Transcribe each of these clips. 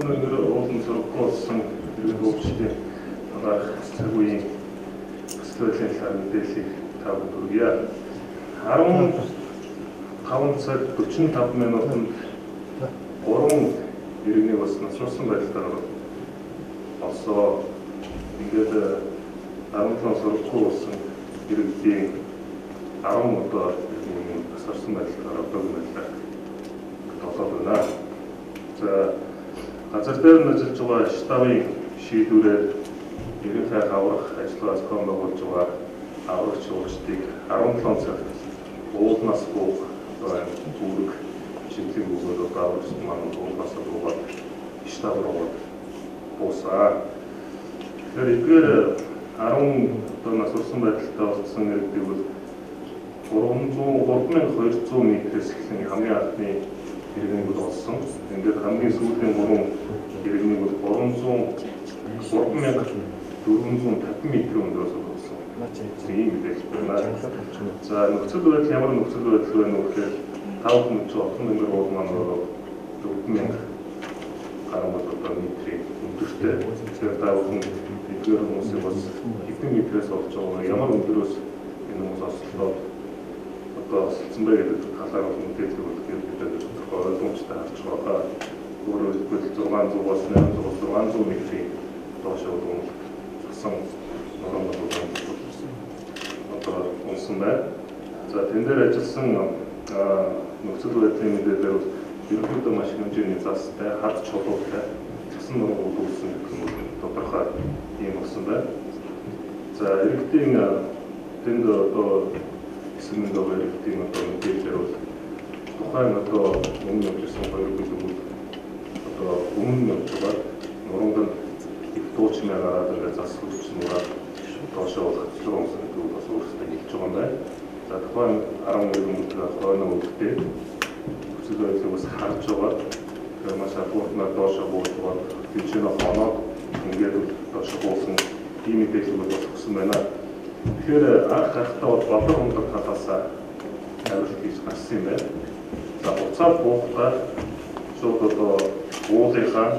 өнөөдөр уулын зурггүй болсон иргэн өвчтөе агаах цаг үеийн төслийн талаар мэдээллийг та бүхэнд хүргье. 15 цаг 45 минутанд 3 иргэнийг бас насварсан байдлаар олсоо. Ингээд 17 зурггүй болсон иргэдийн 10 удаа насварсан байдлаар одоо байлаа. Толгойд байна. За газар дээр нь ажиллаж байгаа штабын шийдвэрээр ерөнхий аврах ажлаа зохион байгуулж байгаа аврагч урагчдыг 17 цагт уулнаас буух үүрэг шийдлийн бөгөөд аврагч маань уулнаас буугаад штаб руу буусаа. Тэгэхээр эдгээр 10 одоо насварсан байдалтай болсон иргэдийг бол 3200 метрээс эхлэн хамгийн анхны иргэнийг бол олсон. Ингээд хамгийн сүүлийн 3 иргэнийг бол 3450 метрийн өндөөс олсон. Тийм мэдээлэл байна. За нөхцөл байдал ямар нөхцөл байдал вэ гэхээр 5 мөч отон дөнгөр уул маань 4000 гаруй одоо метрийн өндөртэй. Тэгэхээр та бүхэн эдгээр хүмүүсийг бас хэдэн метрээс олж байгаа ямар өндөрөөс энэ хүмүүс ослоо одоо олсон бэ гэдэг талаар мэдээлэл өгөх гэдэг ойлгомжтой харж байгаа. Өөрөөр хэлбэл 600-аас 800 метрийн доош уул асан нурам одоо унсан байна. За тэн дээр ажилласан нөхцөл байдлын мэдээлэлээр бол ерөнхийдөө маш хэмжээний застай, хад чулуутай, цасан нурам уулсан гэх юм тодорхой юм болсон байна. За иргэдийн тэнд одоо эсрэг байгаа иргэдийн одоо мэдээлэлээр бол тухайн одоо өмнө явсан хоёр бүлэг одоо өмнө явж нуранганд их дуучмаа гараад ингээд зас хүч нураа доошоо хацлуу онсон гэдэг бас өөрсдөө хэлж байгаа юм байна. За тухайн 12 мөнгө хойно үлдээ нөхцөл байдлыг бас харж байгаа. Тэгэхээр маш апортнаа доошоо буулгаад тэнцэнэ хоноод ингээд доошоо буулсан ийм мэдээлэл бол өгсөн байна. Тэгэхээр анх хахтаа бол болор хондог талаасаа авирал хийж гарсан юм байна. За уцаа буухтаа шууд одоо уулынхаа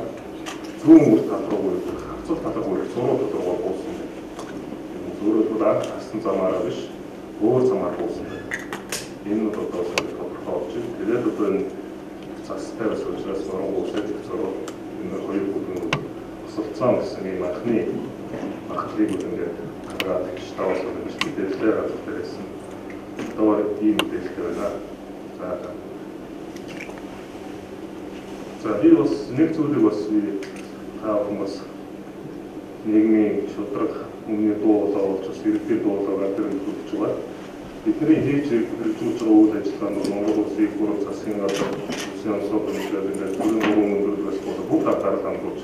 зүүн үр тал руу хавцал тал руу зуруу тал руу буусан байна. Зуруу бол анх хасан замаараа биш өөр замаар буусан байна. Энэ нь одоо тодорхой болж байна. Тэгээд одоо энэ застай бас учраас нуруу уусаад их зуруу энэ хоёр бүхэн осолцсон гэсэн юм анхны ахлыг ингээд хараад штабаас өгч мэдээлэлээр авчихсан. Одоо ийм мэдээлэл байна. За би бас нэг зүйлийг бас таа хүмүүс нийгмийн шударга өмнө дуу болоо болж бас иргэдийн дуу болоо гадар хэлж байгаа. Бидний хийж хэрэгжүүлж байгаа үйл ажиллагаанд Монгол улсын их хурлын засгийн газар улсын онцлог комитет ингээд бүрэн өндөрлөөс бүх дараалал хандуулж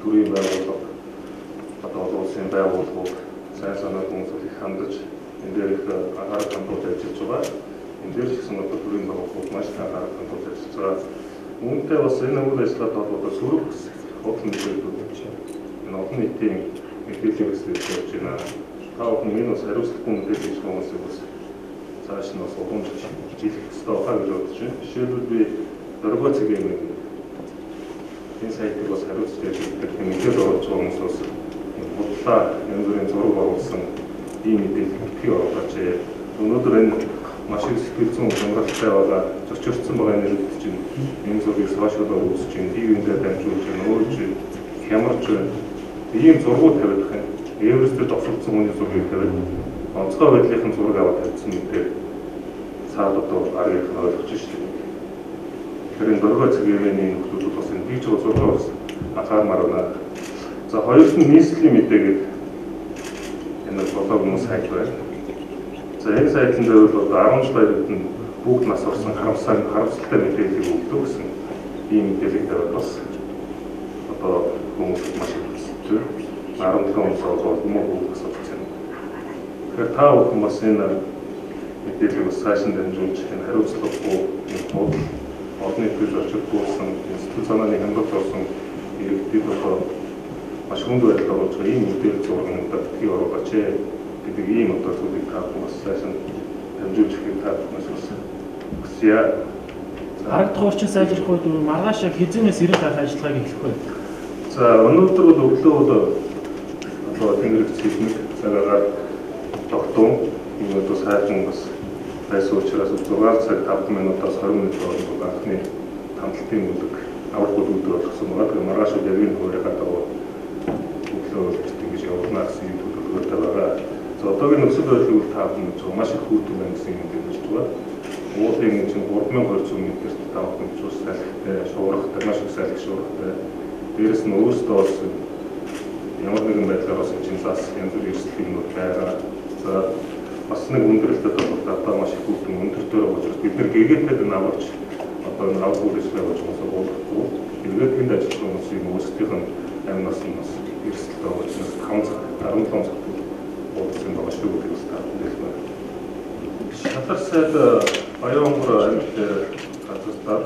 төрийн байгууллага одоо улсын байгууллагууд сайн санаа хүмүүсийг хандаж энэ дээр их анхаарал хандуулж ажиллаж байгаа. Энэ дээр ч гэсэн одоо төрийн байгууллагууд маш их анхаарал хандуулж ажиллаж байгаа. Үүнтэй бас энэ үйл ажиллагаанд холбоотой сөрөг худал мэдээлэлүүд энэ олон нийтийн мэдээллийн хэсгээс явж байна. Та бүхэн энэ бас хариуцлагатай мэдээлэл хүмүүсийг бас цааш нь бас уламжлалж хэлэх хэрэгтэй байгаа гэж бодож байна. Жишээлбэл би дөрвөө цагийн энэ сайтыг бас хариуцж хэлдэг мэдээлэл оруулж байгаа хүмүүс бас бодлоо янз бүрийн зураг оруулсан ийм мэдээлэл битгий оруулж байна. Өнөөдөр энэ маш их сэтгэл зүйн хангалттай байгаа зөрчилдсөн байгаа нэрүүд чинь энэ зургийг сошиалаар үзэж чинь дивэндээ дамжуулж байна өөрөө чинь хямарч байна. Ийм зургууд тавиад байна. Эверестэд товсолцсон хүний зургийг тавиад онцгой байдлын зураг аваад тавьсан гэдэг цаад одоо аргыг ойлгож шүү дээ. Тэгэхээр энэ дөрвөө цагийн нөхцөл бас энэ бич зургаас анхаармаар байна. За хоёрт нь нийслэлийн мэдээгээд энэ болоог хүмүүс хайж байна. За энэ сайтлан дээр бол 10 жил иргэд нь бүгд нас орсон харамсалтай мэдээллийг өгдөг гэсэн ийм мэдээлэл тавиад бас одоо хүмүүс маш их зүйл 17 сар бол мөн асууж байна. Тэгэхээр та бүхэн бас энэ мэдээллийг бас цаашин дамжуулж энэ хариуцлагагүй худал олон нийтийн зөрчилдүүлсэн сэтгэл санааны хямралт болсон иргэдэд одоо маш хүнд байдал орж байгаа ийм мэдээлэл зургуудад битгий оруулаач гэдэг ийм одоо зүйлийг та бүхэн бас цаашин дамжуулж ихийг та бүхнээс бас хүсье. Харагдах орчин сайжрах үед маргааш яг хизэнээс ирэх ажиллагааг эхлэх вэ? За өнөөдөр бол өглөө одоо тэнгэрэг цэвник цагаагаар тогтун өнөөдөр сайхан бас байсан учраас 6 цаг 5 минутаас 20 минут хооронд анхны хамталтын үлэг аврал өдөр болгосон байгаа. Тэгэхээр маргааш үеийн хуурай гадаа өглөө ингэж явуулна гэсэн төлөвлөгөөтэй байгаа. За одоогийн нөхцөл байдлыг та бүхэн маш их хүүтэн байна гэсэн юм хэлж байгаа. Уулын чинь 3200 м-ээс 500 ус салхитай, шуургатай, маш их салхи шуургатай. Дээрээс нь өөрсдөө бас ямар нэгэн байдлаар бас чинзаас янз бүрийн эрсдэлүүд байгаа. За бас нэг өндөрлөлтөд бол одоо маш их хүүтэн өндөртөр учраас бид нэр гэгээтэд наварч одоо авах үйлчлэг болж байгаа болохгүй. Тэгээд энэ ажил хүмүүсийн өөрсдийнх нь амнаас нь бас эрсдэлтэй учраас 5 цаг 17 цаг болсон байгаа шүү гэдэг үстэй. Шатар сайд Баянгор амьд газартаа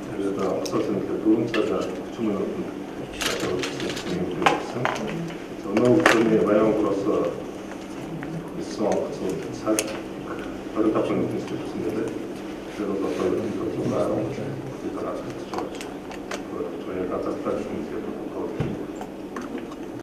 тэгээд онгоцоосын дөрвөн цагаар 30 минутанд шатар үзсэн юм байсан. Өнөөдөр Баянгороос 9 онгоцоо цаг 25 минутын төлөвсөн байлээ. Тэгээд одоо 10 минут гарсан. Тэгээд газартаа